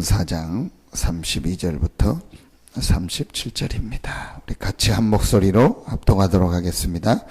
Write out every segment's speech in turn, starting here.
4장 32절부터 37절입니다. 우리 같이 한 목소리로 합독하도록 하겠습니다.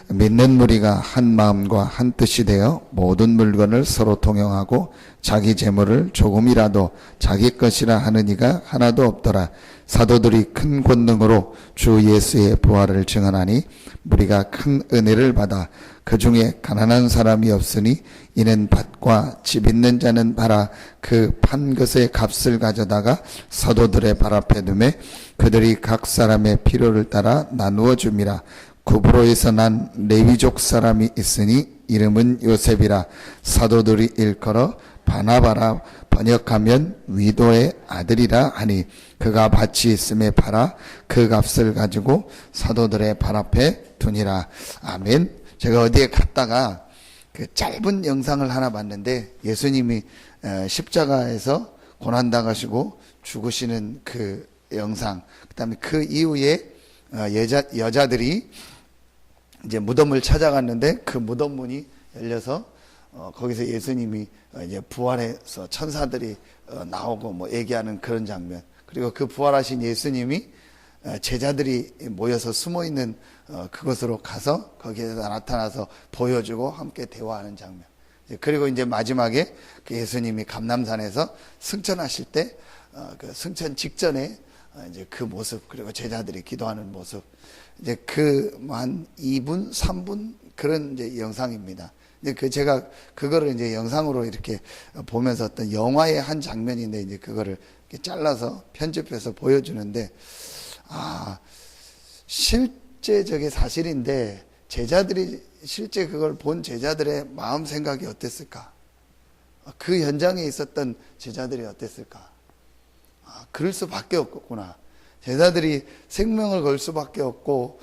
믿는 무리가 한 마음과 한 뜻이 되어 모든 물건을 서로 통용하고 자기 재물을 조금이라도 자기 것이라 하는 이가 하나도 없더라. 사도들이 큰 권능으로 주 예수의 부활을 증언하니 무리가 큰 은혜를 받아 그 중에 가난한 사람이 없으니 이는 밭과 집 있는 자는 팔아 그 판 것의 값을 가져다가 사도들의 발 앞에 두매 그들이 각 사람의 필요를 따라 나누어 줌이라. 구브로에서 난 레위족 사람이 있으니 이름은 요셉이라. 사도들이 일컬어 바나바라 번역하면 위도의 아들이라 하니 그가 밭이 있음에 팔아 그 값을 가지고 사도들의 발 앞에 두니라. 아멘. 제가 어디에 갔다가 그 짧은 영상을 하나 봤는데 예수님이 십자가에서 고난당하시고 죽으시는 그 영상, 그 다음에 그 이후에 여자들이 이제 무덤을 찾아갔는데 그 무덤 문이 열려서 거기서 예수님이 이제 부활해서 천사들이 나오고 뭐 얘기하는 그런 장면, 그리고 그 부활하신 예수님이 제자들이 모여서 숨어있는 그곳으로 가서 거기에서 나타나서 보여주고 함께 대화하는 장면, 그리고 이제 마지막에 그 예수님이 감람산에서 승천하실 때 그 승천 직전에 이제 그 모습, 그리고 제자들이 기도하는 모습, 이제 그 한 2분, 3분 그런 이제 영상입니다. 이제 제가 그거를 이제 영상으로 이렇게 보면서 어떤 영화의 한 장면인데 이제 그거를 이렇게 잘라서 편집해서 보여주는데, 실제 저게 사실인데 제자들이 실제 그걸 본 제자들의 마음 생각이 어땠을까? 그 현장에 있었던 제자들이 어땠을까? 그럴 수밖에 없구나. 제자들이 생명을 걸 수밖에 없고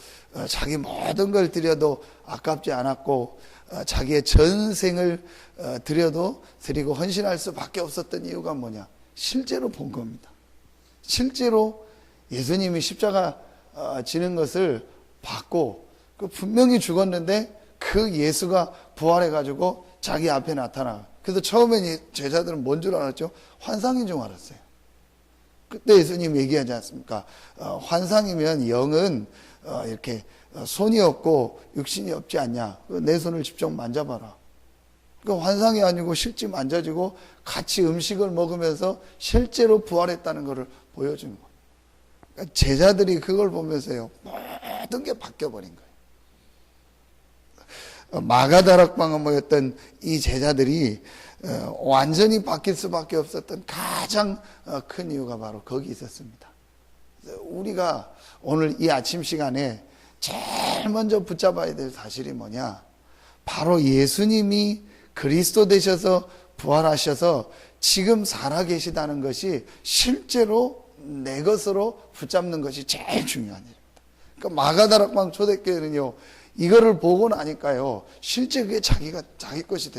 자기 모든 걸 드려도 아깝지 않았고 자기의 전생을 드리고 헌신할 수밖에 없었던 이유가 뭐냐? 실제로 본 겁니다. 실제로 예수님이 십자가 지는 것을 봤고 분명히 죽었는데 그 예수가 부활해가지고 자기 앞에 나타나. 그래서 처음에 제자들은 뭔 줄 알았죠? 환상인 줄 알았어요. 그때 예수님 얘기하지 않습니까? 환상이면 영은 이렇게 손이 없고 육신이 없지 않냐? 내 손을 직접 만져봐라. 그러니까 환상이 아니고 실제 만져지고 같이 음식을 먹으면서 실제로 부활했다는 것을 보여주는 거예요. 그러니까 제자들이 그걸 보면서요, 모든 게 바뀌어버린 거예요. 마가다락방에 모였던 이 제자들이 완전히 바뀔 수밖에 없었던 가장 큰 이유가 바로 거기 있었습니다. 우리가 오늘 이 아침 시간에 제일 먼저 붙잡아야 될 사실이 뭐냐? 바로 예수님이 그리스도 되셔서 부활하셔서 지금 살아계시다는 것이 실제로 내 것으로 붙잡는 것이 제일 중요한 일입니다. 그러니까 마가다락방 초대교회는요, 이거를 보고 나니까요, 실제 그게 자기 것이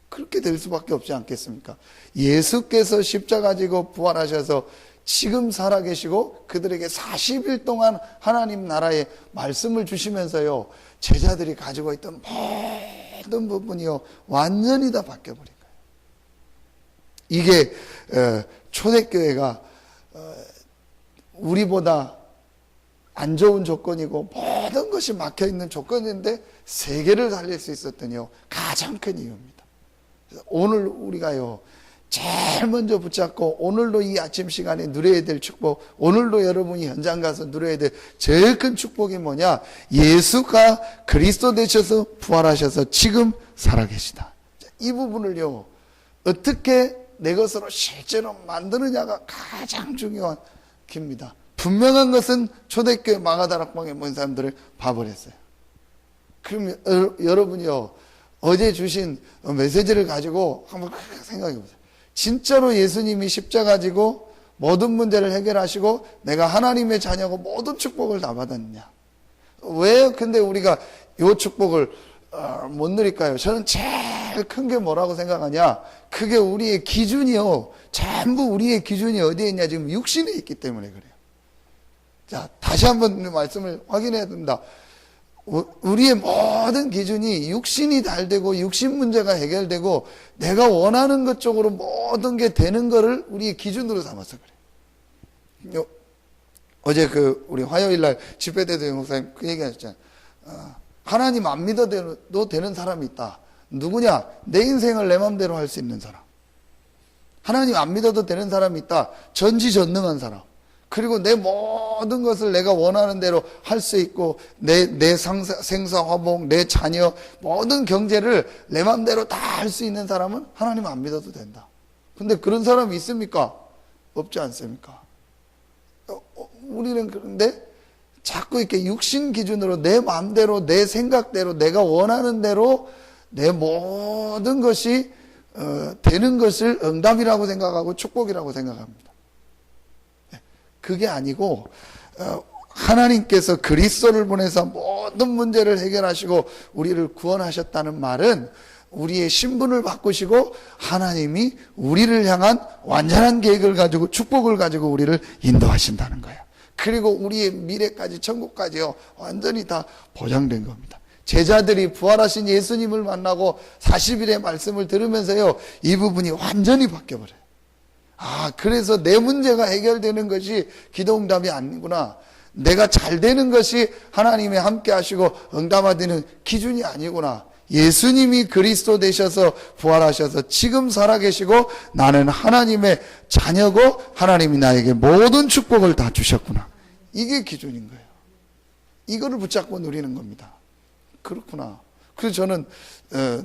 그렇게 될 수밖에 없지 않겠습니까? 예수께서 십자가 지고 부활하셔서 지금 살아계시고 그들에게 40일 동안 하나님 나라의 말씀을 주시면서요, 제자들이 가지고 있던 모든 부분이요, 완전히 다 바뀌어버린 거예요. 이게 초대교회가 우리보다 안 좋은 조건이고 모든 것이 막혀있는 조건인데 세계를 살릴 수 있었던 가장 큰 이유입니다. 그래서 오늘 우리가요, 제일 먼저 붙잡고 오늘도 이 아침 시간에 누려야 될 축복, 오늘도 여러분이 현장 가서 누려야 될 제일 큰 축복이 뭐냐? 예수가 그리스도 되셔서 부활하셔서 지금 살아계시다. 이 부분을요, 어떻게 내 것으로 실제로 만드느냐가 가장 중요한 길입니다. 분명한 것은 초대교회 마가다락방에 모인 사람들을 봐버렸어요. 그럼 여러분이요, 어제 주신 메시지를 가지고 한번 생각해 보세요. 진짜로 예수님이 십자가 지고 모든 문제를 해결하시고 내가 하나님의 자녀고 모든 축복을 다 받았느냐? 왜 근데 우리가 이 축복을 못 누릴까요? 저는 제일 큰 게 뭐라고 생각하냐? 그게 우리의 기준이요, 전부 우리의 기준이 어디에 있냐? 지금 육신에 있기 때문에 그래요. 자, 다시 한번 말씀을 확인해야 된다. 우리의 모든 기준이 육신이 잘 되고 육신 문제가 해결되고 내가 원하는 것 쪽으로 모든 게 되는 거를 우리의 기준으로 삼아서 그래요. 어제 우리 화요일 날 집회 때도 목사님 그 얘기 하셨잖아요. 하나님 안 믿어도 되는 사람이 있다. 누구냐? 내 인생을 내 마음대로 할 수 있는 사람. 하나님 안 믿어도 되는 사람이 있다. 전지전능한 사람. 그리고 내 모든 것을 내가 원하는 대로 할 수 있고 내 생사화복, 내 자녀, 모든 경제를 내 마음대로 다 할 수 있는 사람은 하나님 안 믿어도 된다. 근데 그런 사람이 있습니까? 없지 않습니까? 우리는 그런데 자꾸 이렇게 육신 기준으로 내 마음대로, 내 생각대로, 내가 원하는 대로 내 모든 것이 되는 것을 응답이라고 생각하고 축복이라고 생각합니다. 그게 아니고 하나님께서 그리스도를 보내서 모든 문제를 해결하시고 우리를 구원하셨다는 말은 우리의 신분을 바꾸시고 하나님이 우리를 향한 완전한 계획을 가지고 축복을 가지고 우리를 인도하신다는 거예요. 그리고 우리의 미래까지 천국까지요 완전히 다 보장된 겁니다. 제자들이 부활하신 예수님을 만나고 40일의 말씀을 들으면서요 이 부분이 완전히 바뀌어버려요. 그래서 내 문제가 해결되는 것이 기도응답이 아니구나. 내가 잘 되는 것이 하나님이 함께 하시고 응답하는 기준이 아니구나. 예수님이 그리스도 되셔서 부활하셔서 지금 살아계시고 나는 하나님의 자녀고 하나님이 나에게 모든 축복을 다 주셨구나. 이게 기준인 거예요. 이거를 붙잡고 누리는 겁니다. 그렇구나. 그래서 저는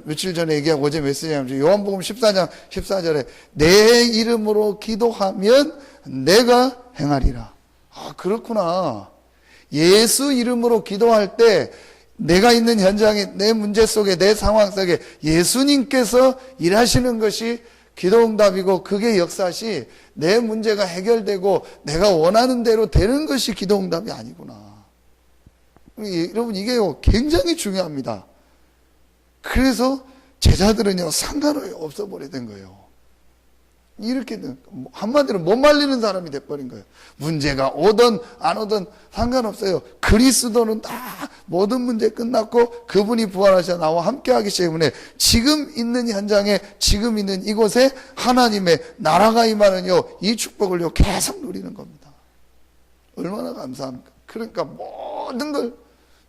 며칠 전에 얘기하고 어제 메시지하면서 요한복음 14장 14절에 내 이름으로 기도하면 내가 행하리라. 그렇구나. 예수 이름으로 기도할 때 내가 있는 현장에 내 문제 속에 내 상황 속에 예수님께서 일하시는 것이 기도응답이고 그게 역사시 내 문제가 해결되고 내가 원하는 대로 되는 것이 기도응답이 아니구나. 여러분 이게요 굉장히 중요합니다. 그래서 제자들은요 상관이 없어버려 된 거예요. 이렇게 한마디로 못 말리는 사람이 돼버린 거예요. 문제가 오든 안 오든 상관없어요. 그리스도는 다 모든 문제 끝났고 그분이 부활하셔 나와 함께하기 때문에 지금 있는 현장에 지금 있는 이곳에 하나님의 나라가 임하는요 이 축복을요 계속 누리는 겁니다. 얼마나 감사합니까? 그러니까 모든 걸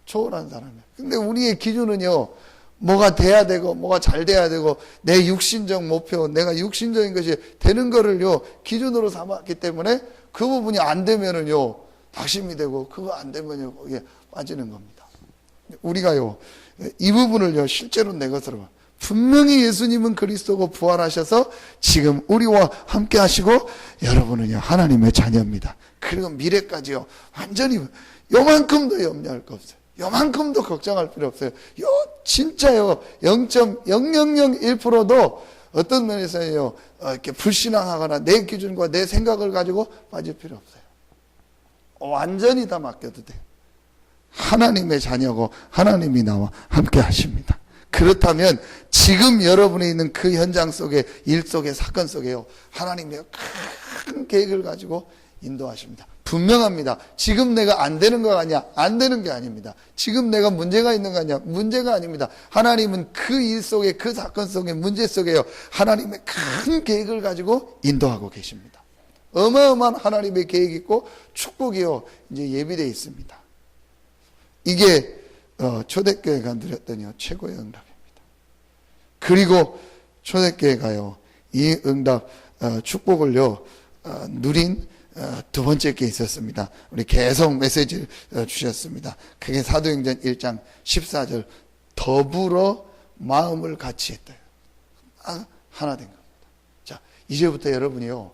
초월한 사람이에요. 근데 우리의 기준은요 뭐가 돼야 되고 뭐가 잘 돼야 되고 내 육신적 목표 내가 육신적인 것이 되는 거를요 기준으로 삼았기 때문에 그 부분이 안 되면은요 낙심이 되고 그거 안 되면요 거기에 빠지는 겁니다. 우리가요 이 부분을요 실제로 내 것으로 분명히 예수님은 그리스도고 부활하셔서 지금 우리와 함께 하시고 여러분은요 하나님의 자녀입니다. 그리고 미래까지요 완전히 요만큼도 염려할 거 없어요. 요만큼도 걱정할 필요 없어요. 진짜요 0.0001%도 어떤 면에서요 이렇게 불신앙하거나 내 기준과 내 생각을 가지고 빠질 필요 없어요. 완전히 다 맡겨도 돼요. 하나님의 자녀고 하나님이 나와 함께 하십니다. 그렇다면 지금 여러분이 있는 그 현장 속에 일 속에 사건 속에요 하나님의 큰 계획을 가지고 인도하십니다. 분명합니다. 지금 내가 안 되는 거 아니야? 안 되는 게 아닙니다. 지금 내가 문제가 있는 거 아니야? 문제가 아닙니다. 하나님은 그 일 속에 그 사건 속에 문제 속에요 하나님의 큰 계획을 가지고 인도하고 계십니다. 어마어마한 하나님의 계획이 있고 축복이요 이제 예비되어 있습니다. 이게 초대교회가 누렸더니 최고의 응답입니다. 그리고 초대교회가요 이 응답 축복을요 누린 두 번째 게 있었습니다. 우리 계속 메시지를 주셨습니다. 그게 사도행전 1장 14절 더불어 마음을 같이 했대요. 하나 된 겁니다. 자 이제부터 여러분이요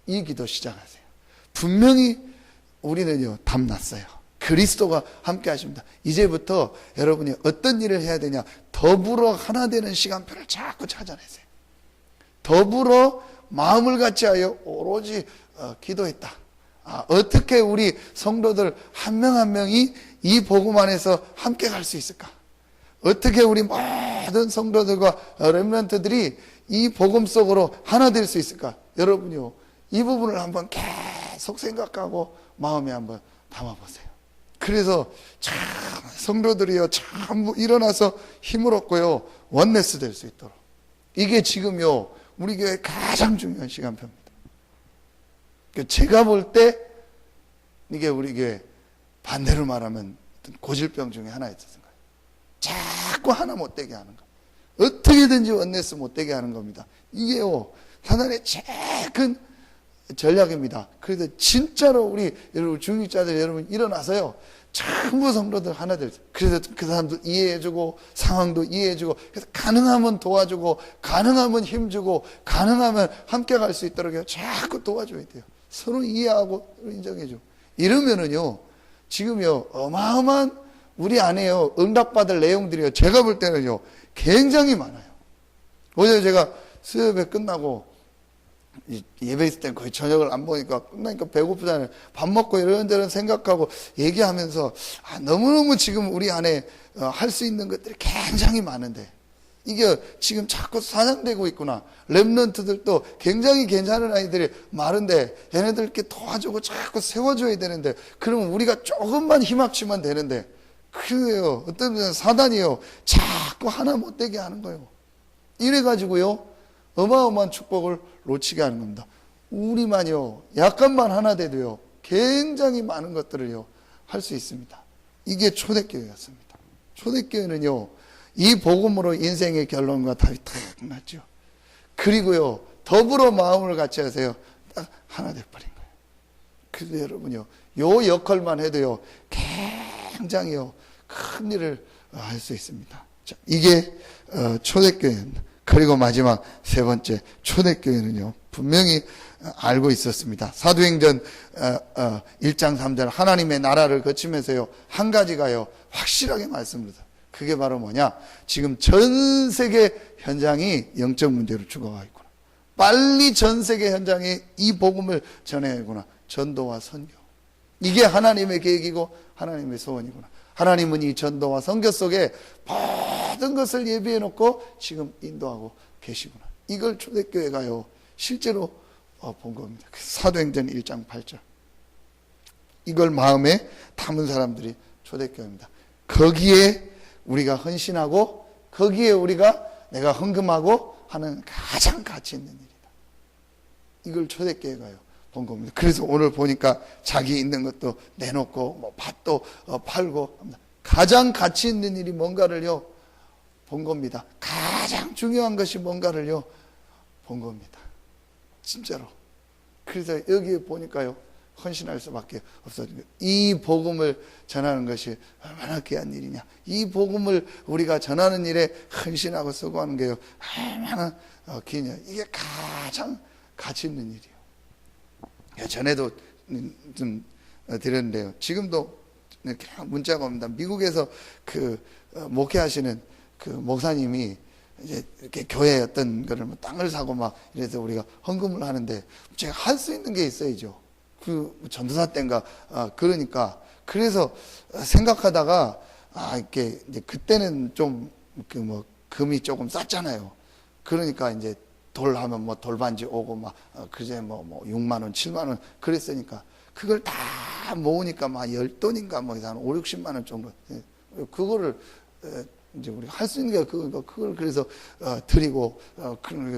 이 기도 시작하세요. 분명히 우리는요 답났어요. 그리스도가 함께 하십니다. 이제부터 여러분이 어떤 일을 해야 되냐 더불어 하나 되는 시간표를 자꾸 찾아내세요. 더불어 마음을 같이 하여 오로지 기도했다. 어떻게 우리 성도들 한 명 한 명이 이 복음 안에서 함께 갈 수 있을까? 어떻게 우리 모든 성도들과 렘넌트들이 이 복음 속으로 하나 될 수 있을까? 여러분이요 이 부분을 한번 계속 생각하고 마음에 한번 담아보세요. 그래서 참 성도들이요 전부 일어나서 힘을 얻고요 원네스 될 수 있도록, 이게 지금요 우리 교회 가장 중요한 시간표입니다. 제가 볼 때 이게 우리 교회 반대로 말하면 고질병 중에 하나였던 거예요. 자꾸 하나 못되게 하는 거, 어떻게든지 원네스 못되게 하는 겁니다. 이게요 사단의 제일 큰 전략입니다. 그래서 진짜로 우리 여러분 중직자들 여러분 일어나서요 전부 성도들 하나 될, 그래서 그 사람도 이해해주고 상황도 이해해주고, 그래서 가능하면 도와주고 가능하면 힘주고 가능하면 함께 갈 수 있도록 해요. 자꾸 도와줘야 돼요. 서로 이해하고 인정해줘. 이러면은요 지금요 어마어마한 우리 안에요 응답받을 내용들이요 제가 볼 때는요 굉장히 많아요. 어제 제가 수요예배 끝나고 예배 있을 땐 거의 저녁을 안 보니까 끝나니까 배고프잖아요. 밥 먹고 이런저런 생각하고 얘기하면서 너무너무 지금 우리 안에 할 수 있는 것들이 굉장히 많은데 이게 지금 자꾸 사장되고 있구나. 랩런트들도 굉장히 괜찮은 아이들이 많은데 얘네들 이렇게 도와주고 자꾸 세워줘야 되는데, 그러면 우리가 조금만 힘합치면 되는데, 그래요 어떤 분은 사단이요 자꾸 하나 못되게 하는 거예요. 이래가지고요 어마어마한 축복을 놓치게 하는 겁니다. 우리만요 약간만 하나 돼도요 굉장히 많은 것들을요 할 수 있습니다. 이게 초대교회였습니다. 초대교회는요 이 복음으로 인생의 결론과 답이 딱 났죠. 그리고요 더불어 마음을 같이 하세요. 딱 하나 돼버린 거예요. 그래서 여러분요 요 역할만 해도요 굉장히요 큰 일을 할 수 있습니다. 자, 이게 초대교회입니다. 그리고 마지막 세 번째, 초대교회는요 분명히 알고 있었습니다. 사도행전 1장 3절 하나님의 나라를 거치면서요 한 가지가요 확실하게 말씀합니다. 그게 바로 뭐냐, 지금 전 세계 현장이 영적 문제로 죽어가 있구나. 빨리 전 세계 현장에 이 복음을 전해야구나. 전도와 선교, 이게 하나님의 계획이고 하나님의 소원이구나. 하나님은 이 전도와 선교 속에 모든 것을 예비해 놓고 지금 인도하고 계시구나. 이걸 초대교회가요 실제로 본 겁니다. 사도행전 1장 8절, 이걸 마음에 담은 사람들이 초대교회입니다. 거기에 우리가 헌신하고 거기에 우리가 내가 헌금하고 하는 가장 가치 있는 일이다. 이걸 초대교회가요 본 겁니다. 그래서 오늘 보니까 자기 있는 것도 내놓고 뭐 밭도 팔고 합니다. 가장 가치 있는 일이 뭔가를요 본 겁니다. 가장 중요한 것이 뭔가를요 본 겁니다. 진짜로. 그래서 여기에 보니까요 헌신할 수밖에 없어요. 이 복음을 전하는 것이 얼마나 귀한 일이냐. 이 복음을 우리가 전하는 일에 헌신하고 쓰고하는 게요 얼마나 귀냐. 이게 가장 가치 있는 일이에요. 전에도 좀 드렸는데요. 지금도 문자가 옵니다. 미국에서 그 목회하시는 그 목사님이 이제 이렇게 교회 어떤 거를 뭐 땅을 사고 막 이래서 우리가 헌금을 하는데 제가 할 수 있는 게 있어야죠. 그 전도사 때인가 그러니까 그래서 생각하다가 이렇게 이제 그때는 좀 그 뭐 금이 조금 쌌잖아요. 그러니까 이제 돌 하면 뭐 돌반지 오고 막 그제 뭐 6만 원, 7만 원 그랬으니까 그걸 다 모으니까 막 10돈인가 뭐 한 5, 60만 원 정도. 그거를 이제 우리가 할 수 있는 게 그걸 그래서 드리고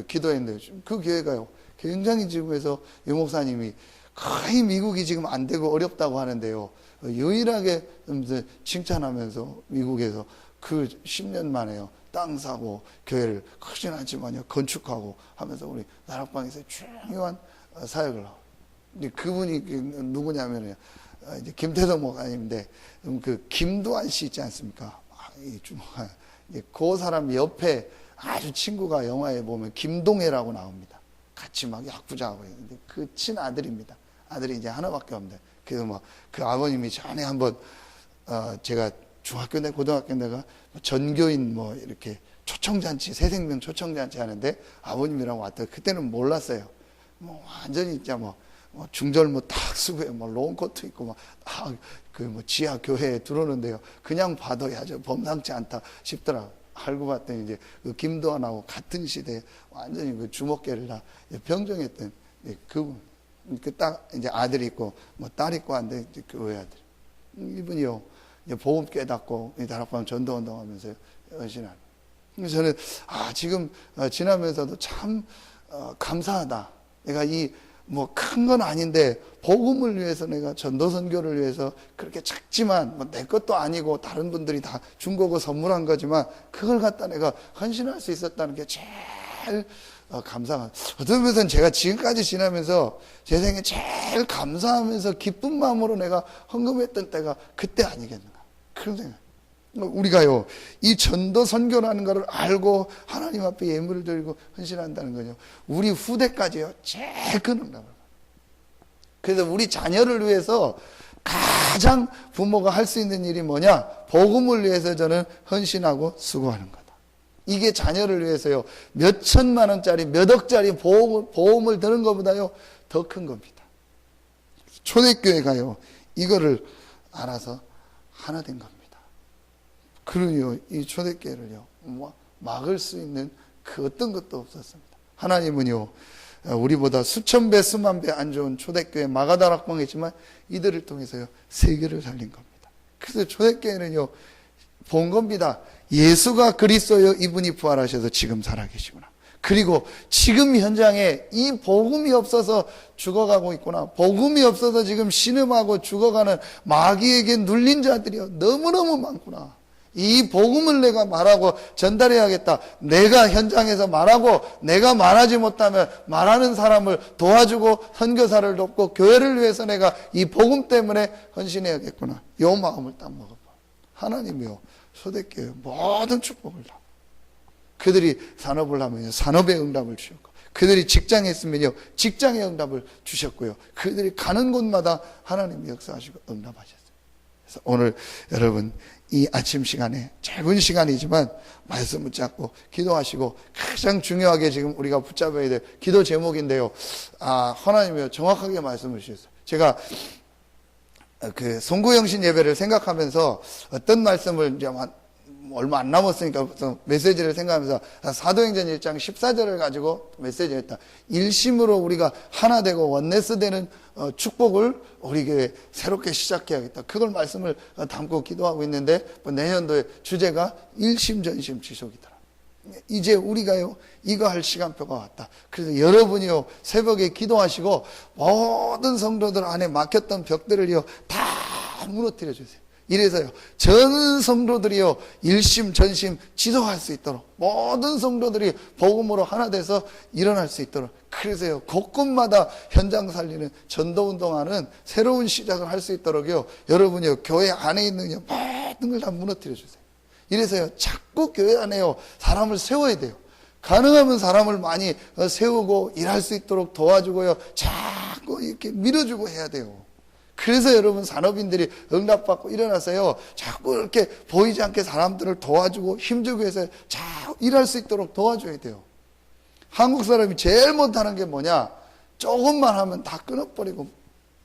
기도했는데 그 교회가요 굉장히 지금에서 유 목사님이 거의 미국이 지금 안 되고 어렵다고 하는데요 유일하게 칭찬하면서 미국에서 그 10년 만에요 땅 사고 교회를 크진 않지만요 건축하고 하면서 우리 나락방에서 중요한 사역을 하고. 근데 그분이 누구냐면요 이제 김태성 목사님인데 그 김두한 씨 있지 않습니까? 그 사람 옆에 아주 친구가 영화에 보면 김동해라고 나옵니다. 같이 막 약부자하고 있는데 그 친아들입니다. 아들이 이제 하나밖에 없는데 그래서 뭐 그 아버님이 전에 한번 제가 중학교 때 고등학교 때가 전교인 뭐 이렇게 초청잔치 새생명 초청잔치 하는데 아버님이랑 왔다. 그때는 몰랐어요. 뭐 완전히 진짜 뭐 중절모 딱 쓰고 뭐 롱코트 입고 막 그 뭐 지하 교회에 들어오는데요. 그냥 봐도 아주 범상치 않다 싶더라. 알고 봤더니 이제 그 김도환하고 같은 시대에 완전히 그 주먹계를 다 병정했던 그분. 그 딱 이제 아들이 있고 뭐 딸 있고 한데 교회 아들. 이분이요, 이제 복음 깨닫고 이 다락방 전도 운동하면서 헌신하는. 그래서 저는 지금 지나면서도 참 감사하다. 내가 뭐 큰 건 아닌데 복음을 위해서 내가 전도 선교를 위해서 그렇게 작지만 뭐 내 것도 아니고 다른 분들이 다 준 거고 선물한 거지만 그걸 갖다 내가 헌신할 수 있었다는 게 제일 감사한. 어떤 면에서는 제가 지금까지 지나면서 제 생에 제일 감사하면서 기쁜 마음으로 내가 헌금했던 때가 그때 아니겠는가, 그런 생각. 우리가요, 이 전도 선교라는 것을 알고 하나님 앞에 예물을 드리고 헌신한다는 거죠. 우리 후대까지요, 제일 큰 응답을. 그래서 우리 자녀를 위해서 가장 부모가 할 수 있는 일이 뭐냐? 복음을 위해서 저는 헌신하고 수고하는 거다. 이게 자녀를 위해서요, 몇 천만 원짜리, 몇 억짜리 보험을 드는 것보다요, 더 큰 겁니다. 초대교회가요, 이거를 알아서 하나 된 겁니다. 그러니요, 이 초대교회를요, 막을 수 있는 그 어떤 것도 없었습니다. 하나님은요, 우리보다 수천 배, 수만 배 안 좋은 초대교회 마가다락방이지만 이들을 통해서요, 세계를 살린 겁니다. 그래서 초대교회는요, 본 겁니다. 예수가 그리스도요, 이분이 부활하셔서 지금 살아계시구나. 그리고 지금 현장에 이 복음이 없어서 죽어가고 있구나. 복음이 없어서 지금 신음하고 죽어가는 마귀에게 눌린 자들이요, 너무너무 많구나. 이 복음을 내가 말하고 전달해야겠다. 내가 현장에서 말하고 내가 말하지 못하면 말하는 사람을 도와주고 선교사를 돕고 교회를 위해서 내가 이 복음 때문에 헌신해야겠구나. 이 마음을 딱 먹어봐. 하나님이요, 초대교회 모든 축복을 다. 그들이 산업을 하면요, 산업의 응답을 주셨고, 그들이 직장에 있으면요, 직장의 응답을 주셨고요, 그들이 가는 곳마다 하나님이 역사하시고 응답하셨어요. 그래서 오늘 여러분 이 아침 시간에, 짧은 시간이지만 말씀 붙잡고 기도하시고, 가장 중요하게 지금 우리가 붙잡아야 될 기도 제목인데요, 하나님이요, 정확하게 말씀을 주셨어요. 제가 그 송구영신 예배를 생각하면서 어떤 말씀을 이제 얼마 안 남았으니까 메시지를 생각하면서 사도행전 1장 14절을 가지고 메시지를 했다. 일심으로 우리가 하나 되고 원네스 되는 축복을 우리 교회 새롭게 시작해야겠다. 그걸 말씀을 담고 기도하고 있는데, 내년도의 주제가 일심전심 지속이더라. 이제 우리가요, 이거 할 시간표가 왔다. 그래서 여러분이요, 새벽에 기도하시고 모든 성도들 안에 막혔던 벽들을요, 다 무너뜨려 주세요. 이래서요, 전 성도들이요, 일심 전심 지속할 수 있도록, 모든 성도들이 복음으로 하나 돼서 일어날 수 있도록, 그래서요, 곳곳마다 현장 살리는 전도운동하는 새로운 시작을 할 수 있도록요, 여러분이요, 교회 안에 있는 모든 걸 다 무너뜨려 주세요. 이래서요, 자꾸 교회 안에요, 사람을 세워야 돼요. 가능하면 사람을 많이 세우고 일할 수 있도록 도와주고요, 자꾸 이렇게 밀어주고 해야 돼요. 그래서 여러분 산업인들이 응답받고 일어나서요, 자꾸 이렇게 보이지 않게 사람들을 도와주고 힘주고 해서 자꾸 일할 수 있도록 도와줘야 돼요. 한국 사람이 제일 못하는 게 뭐냐? 조금만 하면 다 끊어버리고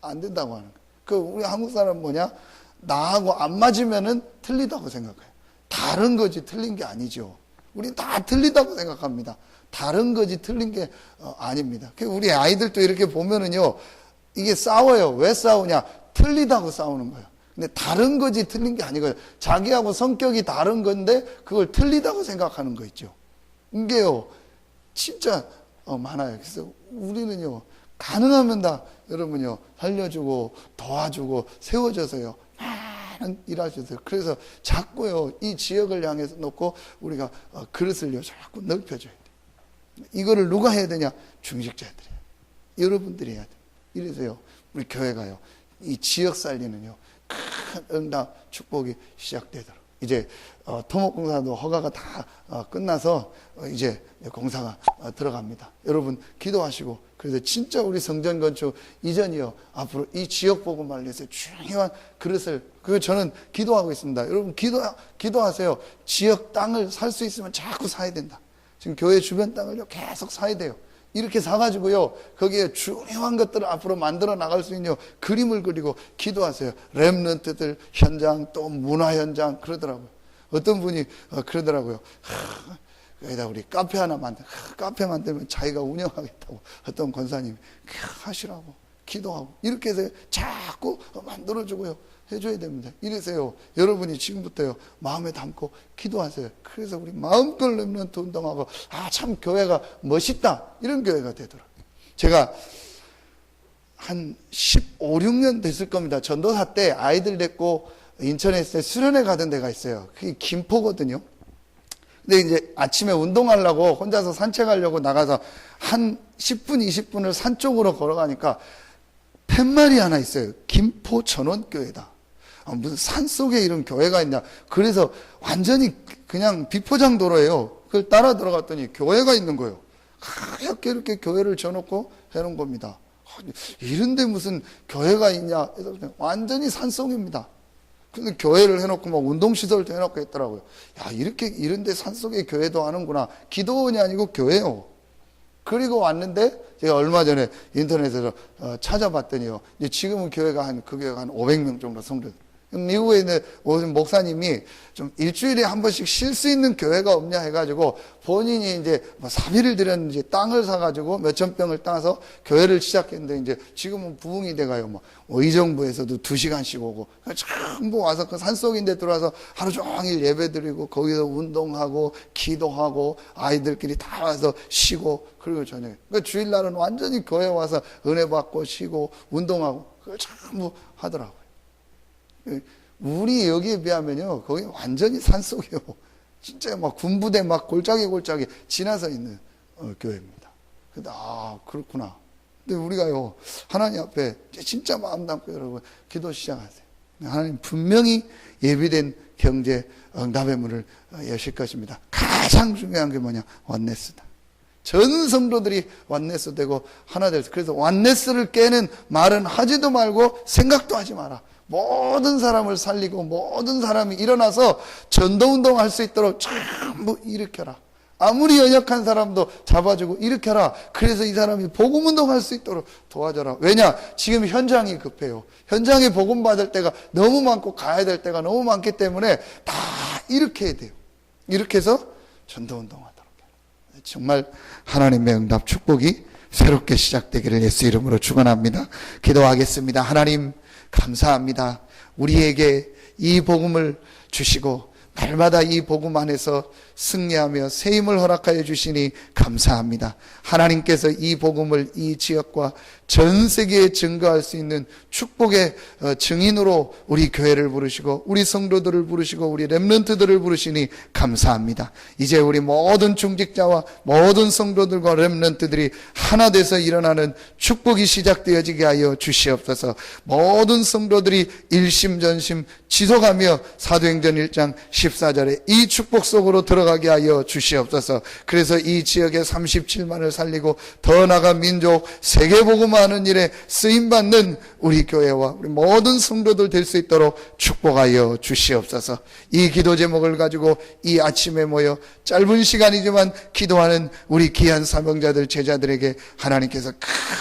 안 된다고 하는 거예요. 우리 한국 사람은 뭐냐? 나하고 안 맞으면은 틀리다고 생각해요. 다른 거지 틀린 게 아니죠. 우리 다 틀리다고 생각합니다. 다른 거지 틀린 게 아닙니다. 우리 아이들도 이렇게 보면은요, 이게 싸워요. 왜 싸우냐? 틀리다고 싸우는 거예요. 근데 다른 거지 틀린 게 아니고요. 자기하고 성격이 다른 건데 그걸 틀리다고 생각하는 거 있죠. 이게요, 진짜 많아요. 그래서 우리는요, 가능하면 다 여러분요, 살려주고 도와주고 세워줘서요, 많은 일하셔서요. 그래서 자꾸요, 이 지역을 향해서 놓고 우리가 그릇을요, 자꾸 넓혀줘야 돼요. 이거를 누가 해야 되냐? 중직자들이에요. 여러분들이 해야 돼요. 이래서요, 우리 교회가요, 이 지역 살리는요, 큰 응답 축복이 시작되도록. 이제 토목공사도 허가가 다 끝나서 이제 공사가 들어갑니다. 여러분 기도하시고, 그래서 진짜 우리 성전 건축 이전이요, 앞으로 이 지역 복음을 위해서 중요한 그릇을, 그거 저는 기도하고 있습니다. 여러분 기도하세요. 지역 땅을 살 수 있으면 자꾸 사야 된다. 지금 교회 주변 땅을요, 계속 사야 돼요. 이렇게 사가지고요, 거기에 중요한 것들을 앞으로 만들어 나갈 수 있는 그림을 그리고 기도하세요. 랩런트들 현장, 또 문화 현장, 그러더라고요. 어떤 분이 그러더라고요. 여기다 우리 카페 하나 카페 만들면 자기가 운영하겠다고 어떤 권사님이 하시라고 기도하고 이렇게 해서 자꾸 만들어주고요. 해줘야 됩니다. 이래서요, 여러분이 지금부터요, 마음에 담고 기도하세요. 그래서 우리 마음껏 렘넌트 운동하고, 참 교회가 멋있다. 이런 교회가 되더라고요. 제가 한 15, 16년 됐을 겁니다. 전도사 때 아이들 데리고 인천에서 수련회 가던 데가 있어요. 그게 김포거든요. 근데 이제 아침에 운동하려고 혼자서 산책하려고 나가서 한 10분, 20분을 산 쪽으로 걸어가니까 팻말이 하나 있어요. 김포 전원교회다. 무슨 산 속에 이런 교회가 있냐. 그래서 완전히 그냥 비포장 도로예요. 그걸 따라 들어갔더니 교회가 있는 거예요. 하얗게 이렇게 교회를 져놓고 해놓은 겁니다. 이런데 무슨 교회가 있냐. 그래서 완전히 산속입니다. 근데 교회를 해놓고 막 운동시설도 해놓고 했더라고요. 야, 이렇게 이런데 산속에 교회도 하는구나. 기도원이 아니고 교회요. 그리고 왔는데 제가 얼마 전에 인터넷에서 찾아봤더니요. 이제 지금은 그 교회가 한 500명 정도 성도. 미국에 있는 목사님이 좀 일주일에 한 번씩 쉴 수 있는 교회가 없냐 해가지고 본인이 이제 사비를 들였는지 땅을 사가지고 몇천 평을 따서 교회를 시작했는데 이제 지금은 부흥이 돼가요. 의정부에서도 2시간씩 오고 전부 와서 그 산속인데 들어와서 하루 종일 예배 드리고 거기서 운동하고 기도하고 아이들끼리 다 와서 쉬고 그리고 저녁에. 그러니까 주일날은 완전히 교회 와서 은혜 받고 쉬고 운동하고 그걸 전부 하더라고요. 우리 여기에 비하면요, 거기 완전히 산속이에요. 진짜 막 군부대 막 골짜기 지나서 있는 교회입니다. 근데 그렇구나. 근데 우리가요, 하나님 앞에 진짜 마음 담고 여러분 기도 시작하세요. 하나님 분명히 예비된 경제 응답의 문을 여실 것입니다. 가장 중요한 게 뭐냐? 원네스다. 전 성도들이 원네스 되고 하나 될 수. 그래서 원네스를 깨는 말은 하지도 말고 생각도 하지 마라. 모든 사람을 살리고 모든 사람이 일어나서 전도운동 할 수 있도록 전부 일으켜라. 아무리 연약한 사람도 잡아주고 일으켜라. 그래서 이 사람이 복음운동 할 수 있도록 도와줘라. 왜냐? 지금 현장이 급해요. 현장에 복음 받을 때가 너무 많고 가야 될 때가 너무 많기 때문에 다 일으켜야 돼요. 이렇게 해서 전도운동 하도록 해요. 정말 하나님의 응답 축복이 새롭게 시작되기를 예수 이름으로 축원합니다. 기도하겠습니다. 하나님 감사합니다. 우리에게 이 복음을 주시고 날마다 이 복음 안에서 승리하며 새 힘을 허락하여 주시니 감사합니다. 하나님께서 이 복음을 이 지역과 전 세계에 증거할 수 있는 축복의 증인으로 우리 교회를 부르시고 우리 성도들을 부르시고 우리 렘넌트들을 부르시니 감사합니다. 이제 우리 모든 중직자와 모든 성도들과 렘넌트들이 하나 돼서 일어나는 축복이 시작되어지게 하여 주시옵소서. 모든 성도들이 일심전심 지속하며 사도행전 1장 14절에 이 축복 속으로 들어가게 하여 주시옵소서. 그래서 이 지역의 37만을 살리고 더 나아가 민족 세계복음화하는 일에 쓰임받는 우리 교회와 우리 모든 성도들 될 수 있도록 축복하여 주시옵소서. 이 기도 제목을 가지고 이 아침에 모여 짧은 시간이지만 기도하는 우리 귀한 사명자들 제자들에게 하나님께서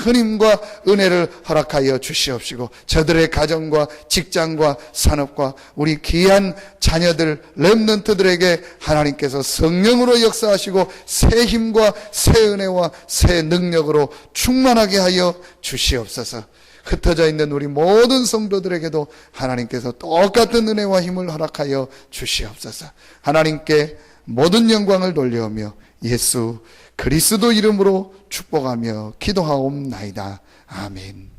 큰 힘과 은혜를 허락하여 주시옵시고 저들의 가정과 직장과 산업과 우리 귀한 자녀들 렘넌트들에게 하나님께서 성령으로 역사하시고 새 힘과 새 은혜와 새 능력으로 충만하게 하여 주시옵소서. 흩어져 있는 우리 모든 성도들에게도 하나님께서 똑같은 은혜와 힘을 허락하여 주시옵소서. 하나님께 모든 영광을 돌려오며 예수 그리스도 이름으로 축복하며 기도하옵나이다. 아멘.